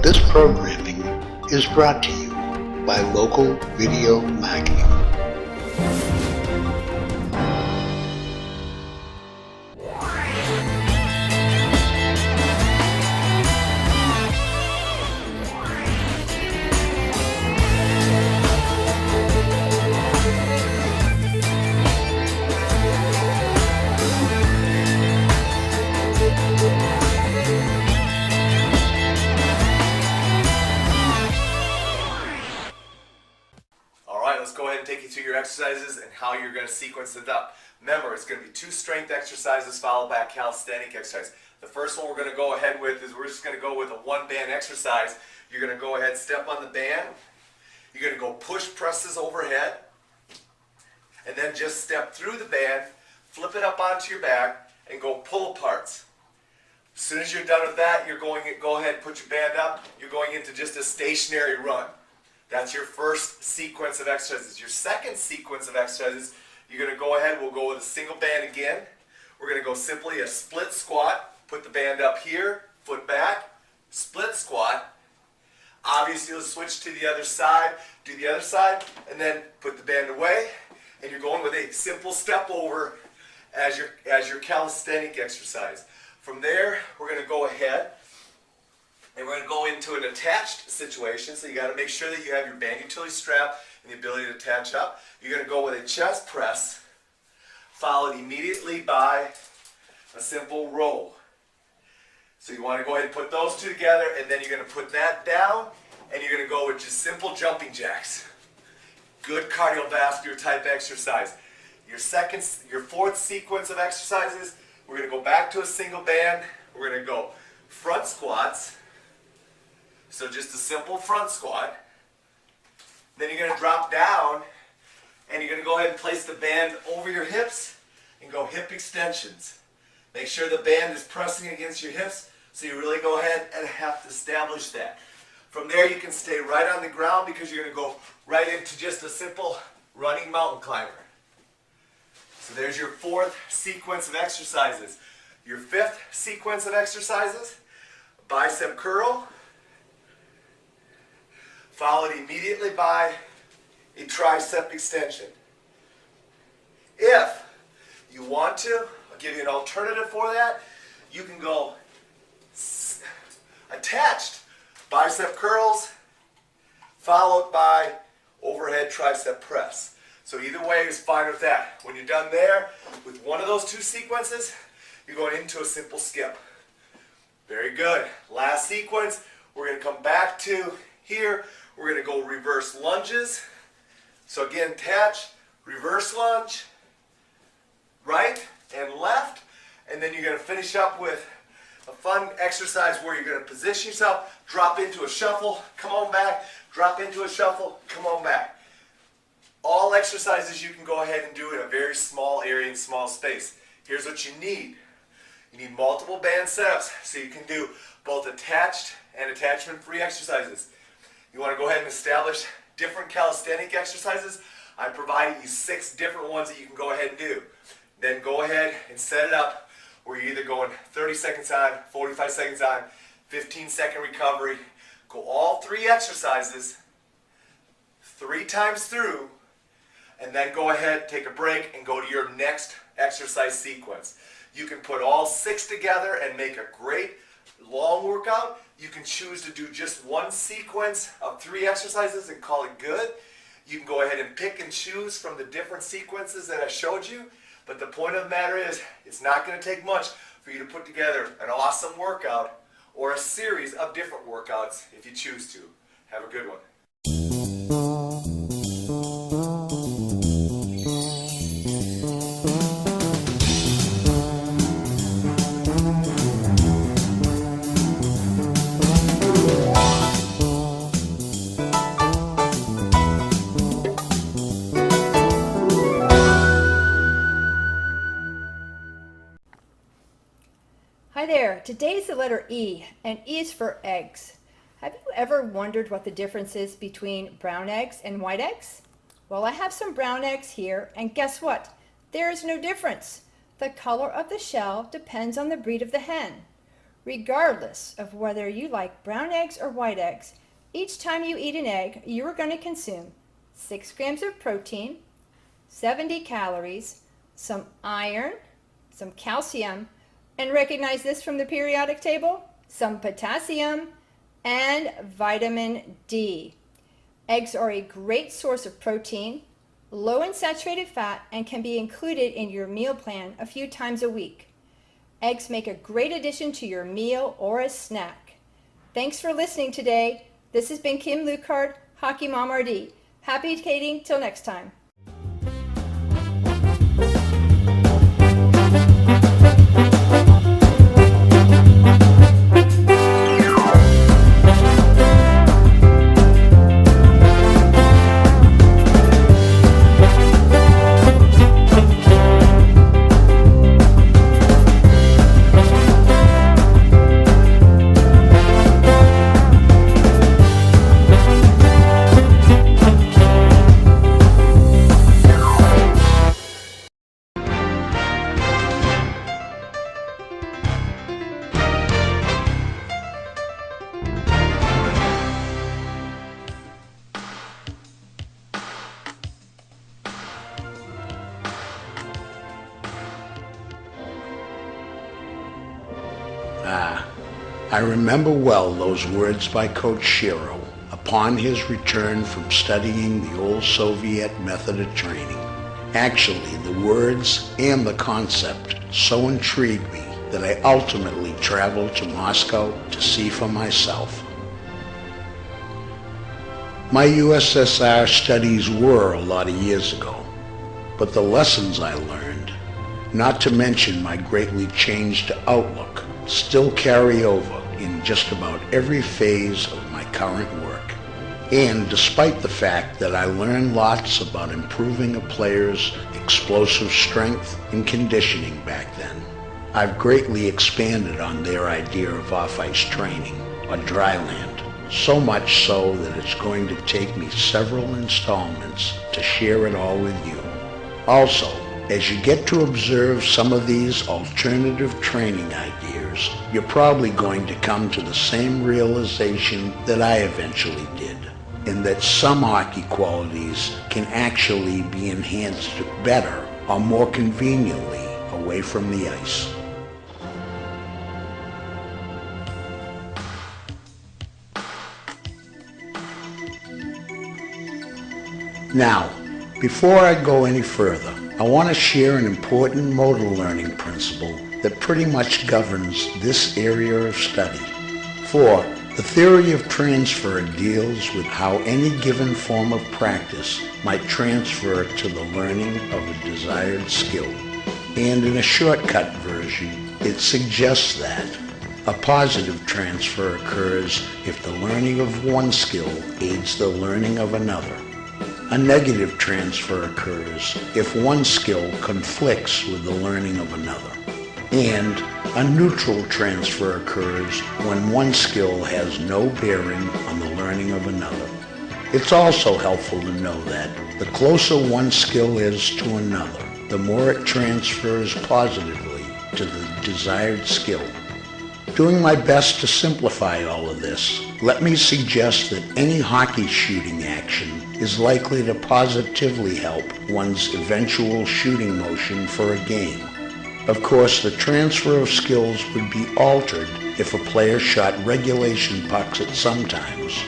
This programming is brought to you by Local Video Marketing. Exercises and how you're going to sequence it up. Remember, it's going to be 2 strength exercises followed by a calisthenic exercise. The first one we're going to go ahead with is we're just going to go with a 1-band exercise. You're going to go ahead, step on the band. You're going to go push presses overhead, and then just step through the band, flip it up onto your back, and go pull aparts. As soon as you're done with that, you're going to go ahead and put your band up. You're going into just a stationary run. That's your first sequence of exercises. Your second sequence of exercises, you're going to go ahead, we'll go with a single band again. We're going to go simply a split squat, put the band up here, foot back, split squat. Obviously you'll switch to the other side, do the other side, and then put the band away, and you're going with a simple step over as your calisthenic exercise. From there, we're going to go ahead and we're going to go into an attached situation, so you got to make sure that you have your band utility strap and the ability to attach up. You're going to go with a chest press, followed immediately by a simple row. So you want to go ahead and put those two together, and then you're going to put that down, and you're going to go with just simple jumping jacks. Good cardiovascular type exercise. Your fourth sequence of exercises, we're going to go back to a single band. We're going to go front squats. So just a simple front squat. Then you're going to drop down and you're going to go ahead and place the band over your hips and go hip extensions. Make sure the band is pressing against your hips, so you really go ahead and have to establish that. From there you can stay right on the ground because you're going to go right into just a simple running mountain climber. So there's your fourth sequence of exercises. Your fifth sequence of exercises, bicep curl, followed immediately by a tricep extension. If you want to, I'll give you an alternative for that. You can go attached bicep curls followed by overhead tricep press. So either way is fine with that. When you're done there with one of those 2 sequences, you're going into a simple skip. Very good. Last sequence, we're going to come back to here. We're going to go reverse lunges. So again, attach, reverse lunge, right and left, and then you're going to finish up with a fun exercise where you're going to position yourself, drop into a shuffle, come on back, drop into a shuffle, come on back. All exercises you can go ahead and do in a very small area and small space. Here's what you need. You need multiple band setups so you can do both attached and attachment-free exercises. You want to go ahead and establish different calisthenic exercises. I provided you 6 different ones that you can go ahead and do. Then go ahead and set it up where you're either going 30 seconds on, 45 seconds on, 15-second recovery. Go all 3 exercises 3 times through, and then go ahead, take a break, and go to your next exercise sequence. You can put all 6 together and make a great long workout. You can choose to do just one sequence of 3 exercises and call it good. You can go ahead and pick and choose from the different sequences that I showed you. But the point of the matter is, it's not going to take much for you to put together an awesome workout or a series of different workouts if you choose to. Have a good one. there, today's the letter E, and E is for eggs. Have you ever wondered what the difference is between brown eggs and white eggs? Well, I have some brown eggs here, and guess what? There is no difference. The color of the shell depends on the breed of the hen. Regardless of whether you like brown eggs or white eggs, each time you eat an egg, you are going to consume 6 grams of protein, 70 calories, some iron, some calcium, and recognize this from the periodic table, some potassium, and vitamin D. Eggs are a great source of protein, low in saturated fat, and can be included in your meal plan a few times a week. Eggs make a great addition to your meal or a snack. Thanks for listening today. This has been Kim Lukhard, Hockey Mom RD. Happy skating till next time. I remember well those words by Coach Shiro upon his return from studying the old Soviet method of training. Actually, the words and the concept so intrigued me that I ultimately traveled to Moscow to see for myself. My USSR studies were a lot of years ago, but the lessons I learned, not to mention my greatly changed outlook, still carry over in just about every phase of my current work. And despite the fact that I learned lots about improving a player's explosive strength and conditioning back then, I've greatly expanded on their idea of off-ice training, or dry land, so much so that it's going to take me several installments to share it all with you. Also, as you get to observe some of these alternative training ideas, you're probably going to come to the same realization that I eventually did, in that some hockey qualities can actually be enhanced better or more conveniently away from the ice. Now, before I go any further, I want to share an important motor learning principle that pretty much governs this area of study. For the theory of transfer deals with how any given form of practice might transfer to the learning of a desired skill. And in a shortcut version, it suggests that a positive transfer occurs if the learning of one skill aids the learning of another. A negative transfer occurs if one skill conflicts with the learning of another. And a neutral transfer occurs when one skill has no bearing on the learning of another. It's also helpful to know that the closer one skill is to another, the more it transfers positively to the desired skill. Doing my best to simplify all of this, let me suggest that any hockey shooting action is likely to positively help one's eventual shooting motion for a game. Of course, the transfer of skills would be altered if a player shot regulation pucks at some times,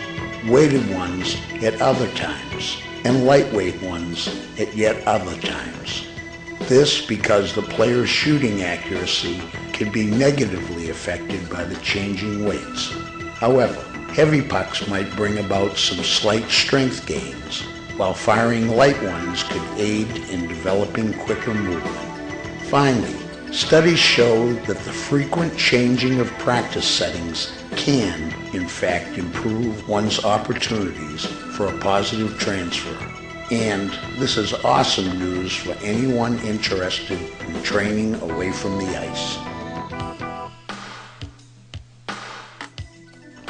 weighted ones at other times, and lightweight ones at yet other times. This because the player's shooting accuracy can be negatively affected by the changing weights. However, heavy pucks might bring about some slight strength gains, while firing light ones could aid in developing quicker movement. Finally, studies show that the frequent changing of practice settings can, in fact, improve one's opportunities for a positive transfer. And this is awesome news for anyone interested in training away from the ice.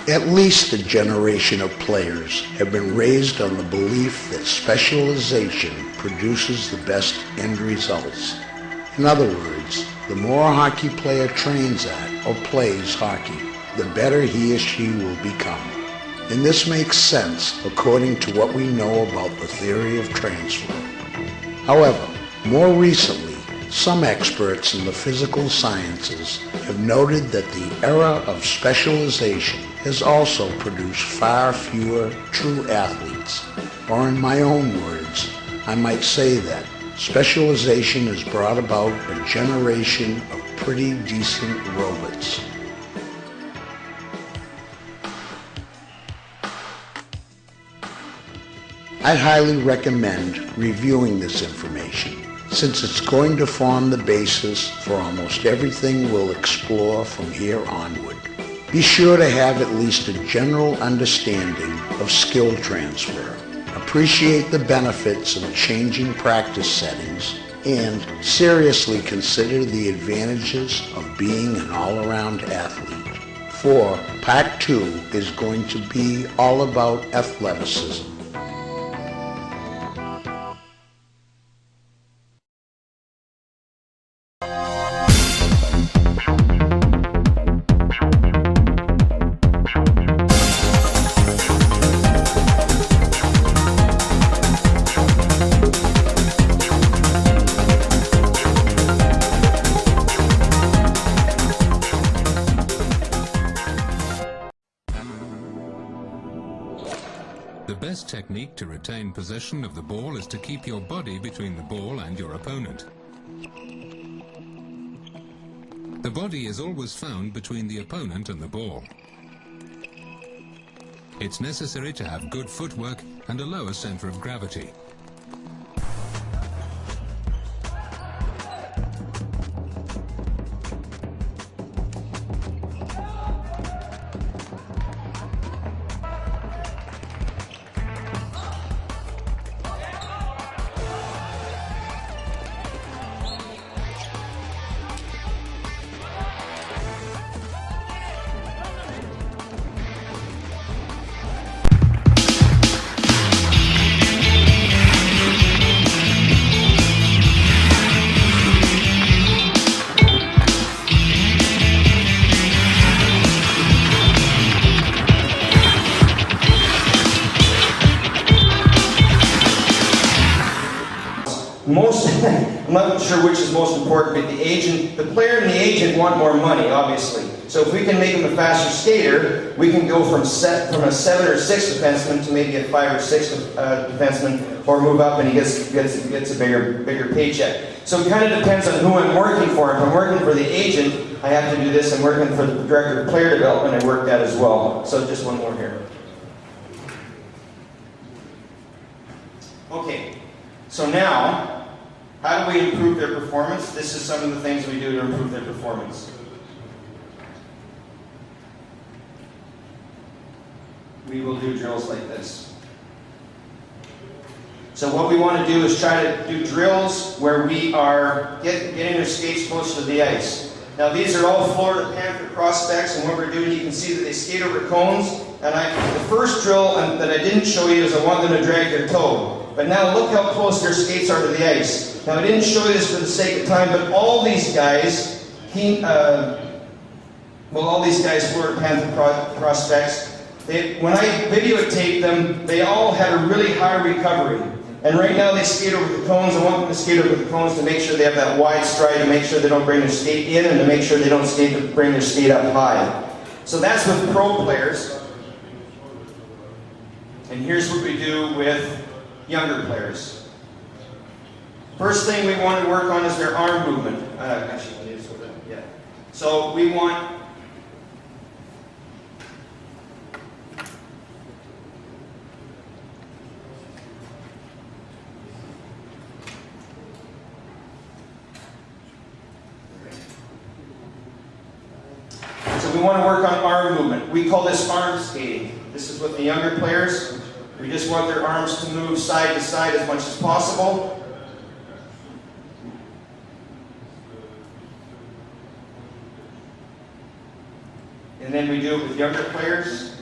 At least a generation of players have been raised on the belief that specialization produces the best end results. In other words, the more a hockey player trains at or plays hockey, the better he or she will become. And this makes sense according to what we know about the theory of transfer. However, more recently, some experts in the physical sciences have noted that the era of specialization has also produced far fewer true athletes. Or in my own words, I might say that specialization has brought about a generation of pretty decent robots. I highly recommend reviewing this information, since it's going to form the basis for almost everything we'll explore from here onward. Be sure to have at least a general understanding of skill transfer, appreciate the benefits of changing practice settings, and seriously consider the advantages of being an all-around athlete. For Part 2 is going to be all about athleticism. The best technique to retain possession of the ball is to keep your body between the ball and your opponent. The body is always found between the opponent and the ball. It's necessary to have good footwork and a lower center of gravity. I'm not sure which is most important, but the player and the agent want more money, obviously. So if we can make him a faster skater, we can go from a 7 or 6 defenseman to maybe a 5 or 6 defenseman, or move up and he gets a bigger paycheck. So it kind of depends on who I'm working for. If I'm working for the agent, I have to do this. I'm working for the director of player development, I work that as well. So just one more here. Okay, so now, how do we improve their performance? This is some of the things we do to improve their performance. We will do drills like this. So what we want to do is try to do drills where we are getting their skates close to the ice. Now these are all Florida Panther prospects, and what we're doing, you can see that they skate over cones. And the first drill that I didn't show you is I want them to drag their toe. But now look how close their skates are to the ice. Now I didn't show you this for the sake of time, but all these guys, all these guys, Florida Panther prospects, when I videotaped them, they all had a really high recovery. And right now they skate over the cones. I want them to skate over the cones to make sure they have that wide stride, to make sure they don't bring their skate in, and to make sure they don't bring their skate up high. So that's with pro players. And here's what we do with younger players. First thing we want to work on is their arm movement. So we want to work on arm movement. We call this arm skating. This is with the younger players. We just want their arms to move side to side as much as possible. And then we do it with younger players.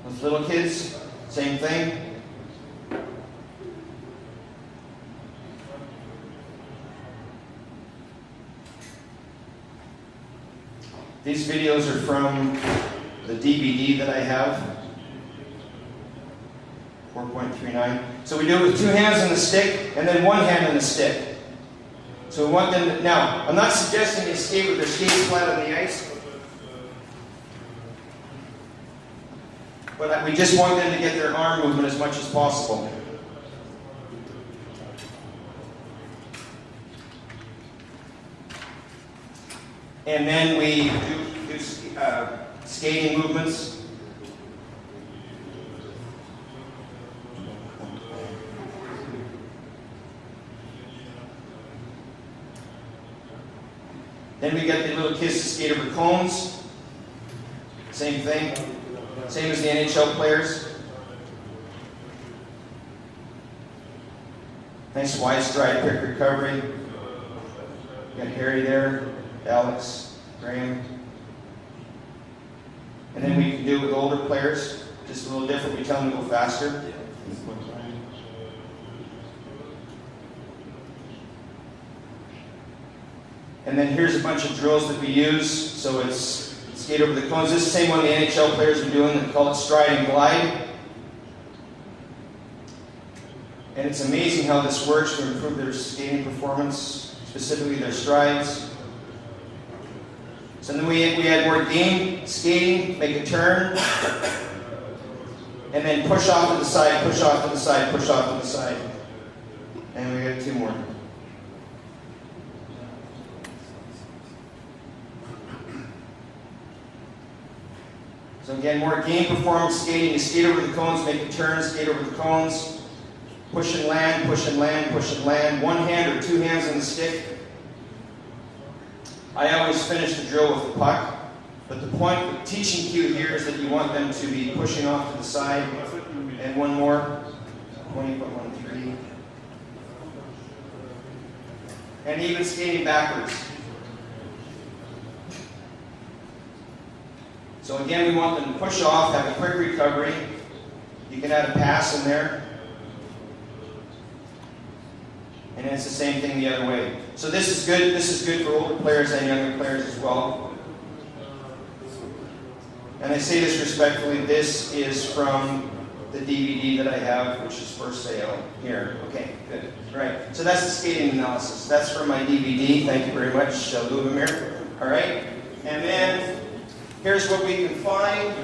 With little kids, same thing. These videos are from the DVD that I have, 4.39. So we do it with 2 hands on the stick and then 1 hand on the stick. So we want them to, now, I'm not suggesting they skate with their skates flat on the ice, but we just want them to get their arm movement as much as possible. And then we do skating movements. Then we get the little kids to skate over cones. Same thing. Same as the NHL players. Nice wide stride, quick recovery. Got Harry there, Alex, Graham. And then we can do it with older players, just a little different. We tell them to go faster. And then here's a bunch of drills that we use. So it's skate over the cones. This is the same one the NHL players are doing. They call it stride and glide. And it's amazing how this works to improve their skating performance, specifically their strides. So then we add more game skating, make a turn, and then push off to the side, push off to the side, push off to the side. And we got 2 more. So again, more game performance skating. You skate over the cones, make a turn, skate over the cones. Push and land, push and land, push and land. 1 hand or 2 hands on the stick. I always finish the drill with the puck. But the point, the teaching cue here is that you want them to be pushing off to the side. And 1 more. 20.13. And even skating backwards. So again, we want them to push off, have a quick recovery. You can add a pass in there. And it's the same thing the other way. So this is good. This is good for older players and younger players as well. And I say this respectfully, this is from the DVD that I have, which is for sale here. Okay, good. Right. So that's the skating analysis. That's from my DVD. Thank you very much, Lubomir. All right. And then here's what we can find.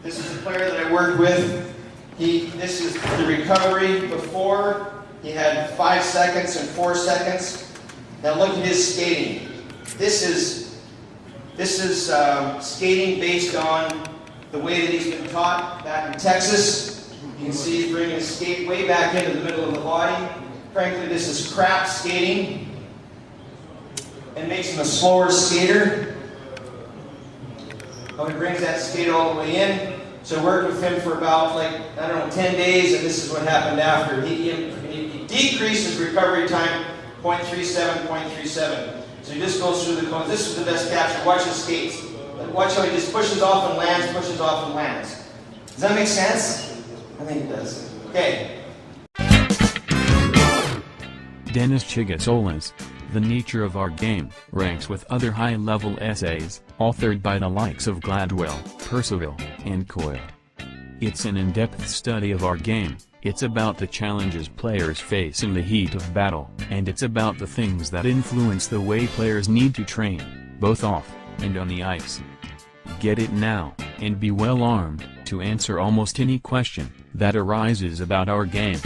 This is a player that I worked with. This is the recovery before. He had 5 seconds and 4 seconds. Now look at his skating. This is skating based on the way that he's been taught back in Texas. You can see he's bringing his skate way back into the middle of the body. Frankly, this is crap skating and makes him a slower skater. Oh, he brings that skate all the way in. So I worked with him for about, 10 days, and this is what happened after. He decreased his recovery time 0.37, 0.37. So he just goes through the cones. This is the best capture. Watch his skates. Watch how he just pushes off and lands, pushes off and lands. Does that make sense? I think it does. Okay. Dennis Chighisola's The Nature of Our Game ranks with other high-level essays, authored by the likes of Gladwell, Percival, and Coyle. It's an in-depth study of our game. It's about the challenges players face in the heat of battle, and it's about the things that influence the way players need to train, both off and on the ice. Get it now, and be well armed to answer almost any question that arises about our game.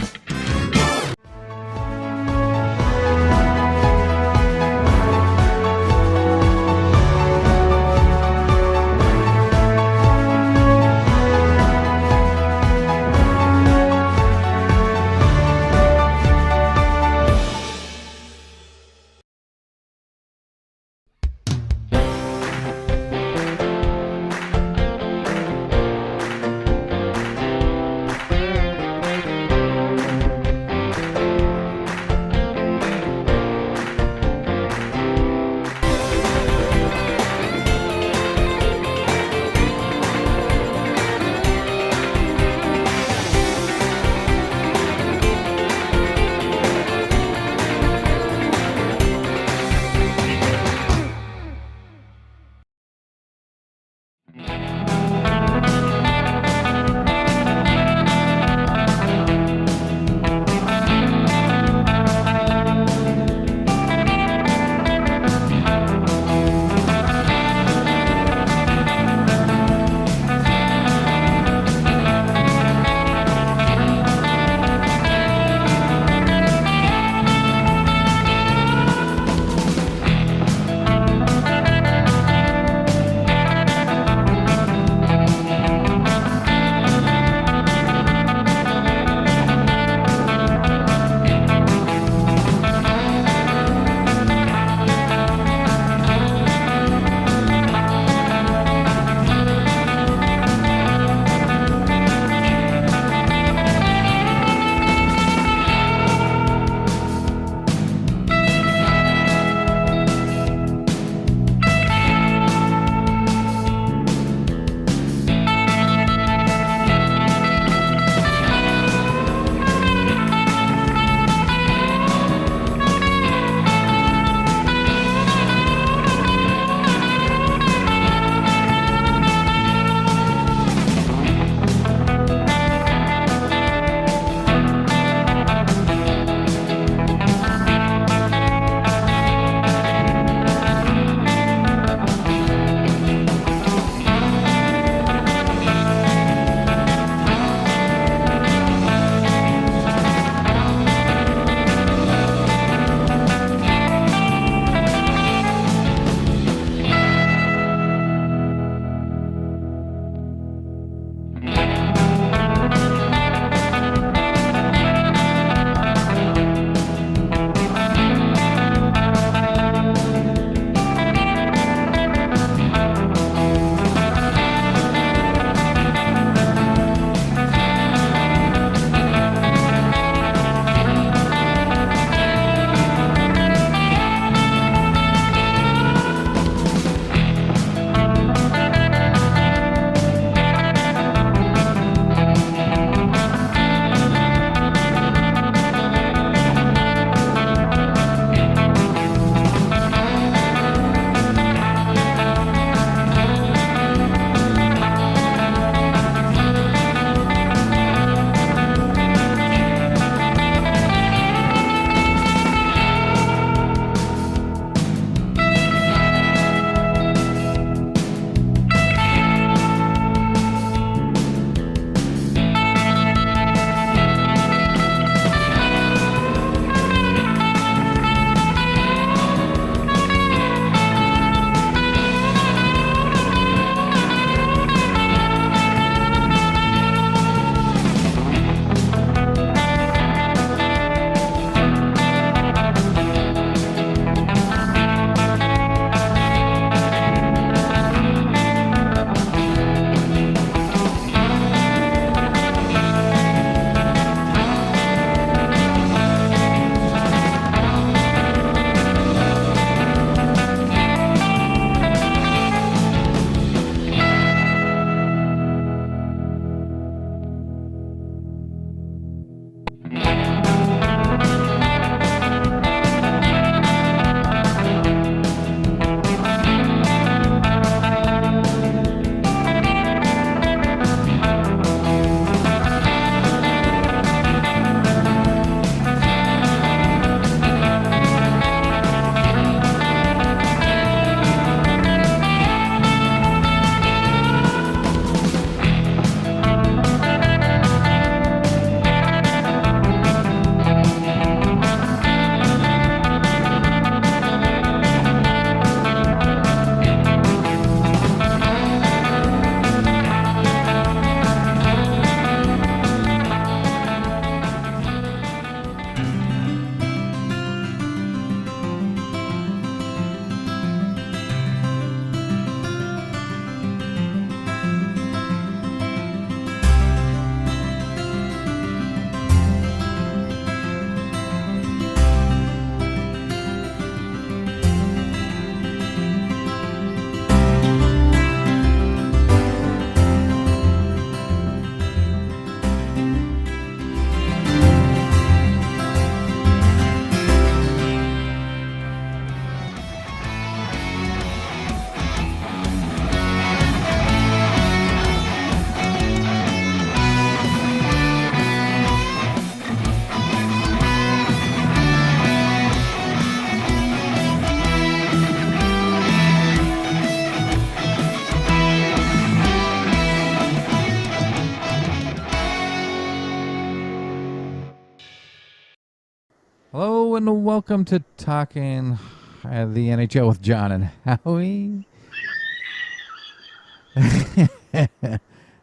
Hello and welcome to Talking the NHL with John and Howie.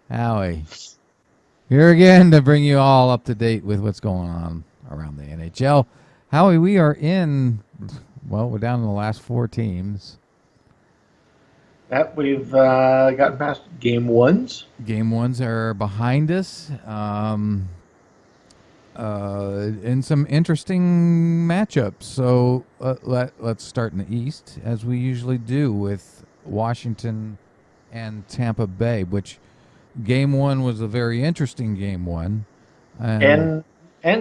Howie, here again to bring you all up to date with what's going on around the NHL. Howie, we are we're down to the last 4 teams. That we've gotten past game ones. Game ones are behind us. In some interesting matchups. So let's start in the East, as we usually do, with Washington and Tampa Bay, which game one was a very interesting game one. And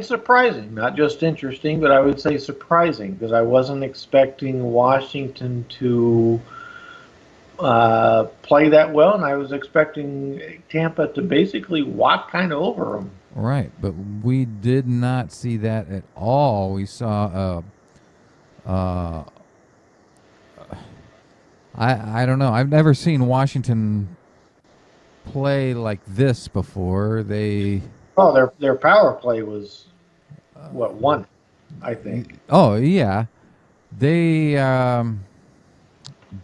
surprising, not just interesting, but I would say surprising, because I wasn't expecting Washington to play that well, and I was expecting Tampa to basically walk kind of over them. Right, but we did not see that at all. We saw I don't know. I've never seen Washington play like this before. Their power play was one, I think. Oh yeah, they're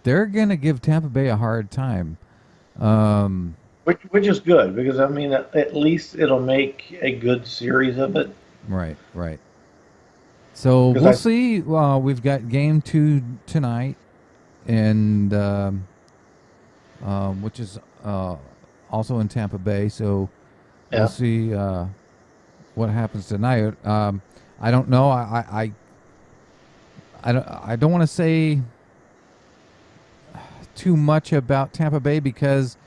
gonna give Tampa Bay a hard time. Which is good, because I mean at least it'll make a good series of it. Right. So we'll see. We've got game 2 tonight, and which is also in Tampa Bay. So we'll see what happens tonight. I don't know. I don't want to say too much about Tampa Bay, because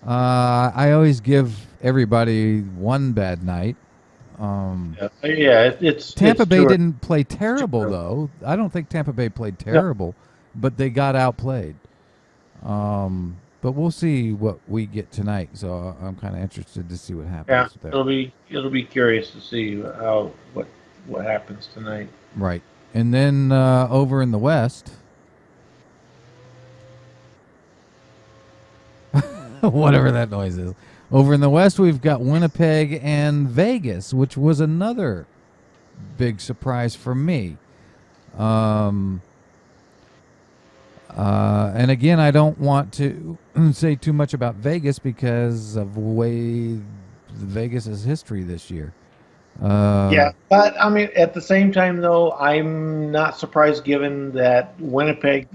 I always give everybody one bad night. Tampa Bay didn't play terrible, though. I don't think Tampa Bay played terrible, but they got outplayed. But we'll see what we get tonight. So I'm kind of interested to see what happens. Yeah, it'll be curious to see what happens tonight. Right, and then over in the West. Whatever that noise is. Over in the West, we've got Winnipeg and Vegas, which was another big surprise for me. And again, I don't want to say too much about Vegas because of the way Vegas' history this year. Yeah, but I mean, at the same time, though, I'm not surprised, given that Winnipeg.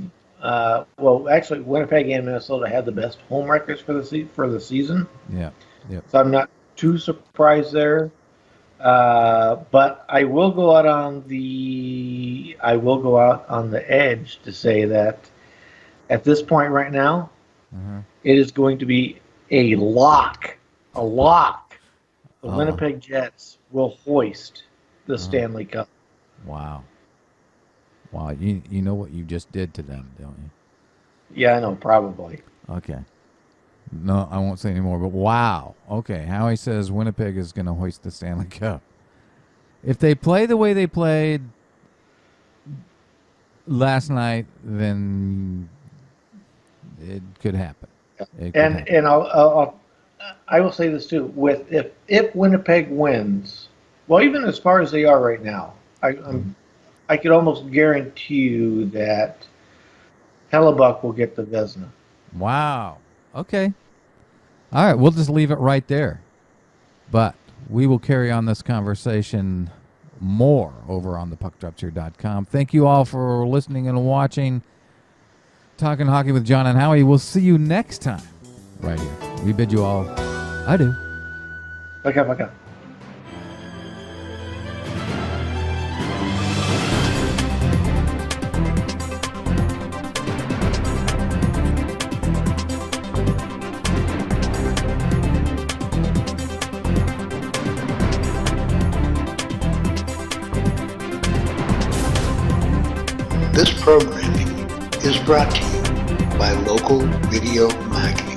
Actually, Winnipeg and Minnesota had the best home records for the season. Yeah. So I'm not too surprised there. But I will go out on the edge to say that at this point right now, it is going to be a lock. The Winnipeg Jets will hoist the Stanley Cup. Wow. You know what you just did to them, don't you? Yeah, I know, probably. Okay. No, I won't say anymore, but wow. Okay, Howie says Winnipeg is going to hoist the Stanley Cup. If they play the way they played last night, then it could happen. And I will say this too: if Winnipeg wins, well, even as far as they are right now, I could almost guarantee you that Hellebuck will get the Vezina. Wow. Okay. All right, we'll just leave it right there. But we will carry on this conversation more over on thepuckdropcheer.com. Thank you all for listening and watching Talking Hockey with John and Howie. We'll see you next time right here. We bid you all adieu. Baka. This programming is brought to you by Local Video Marketing.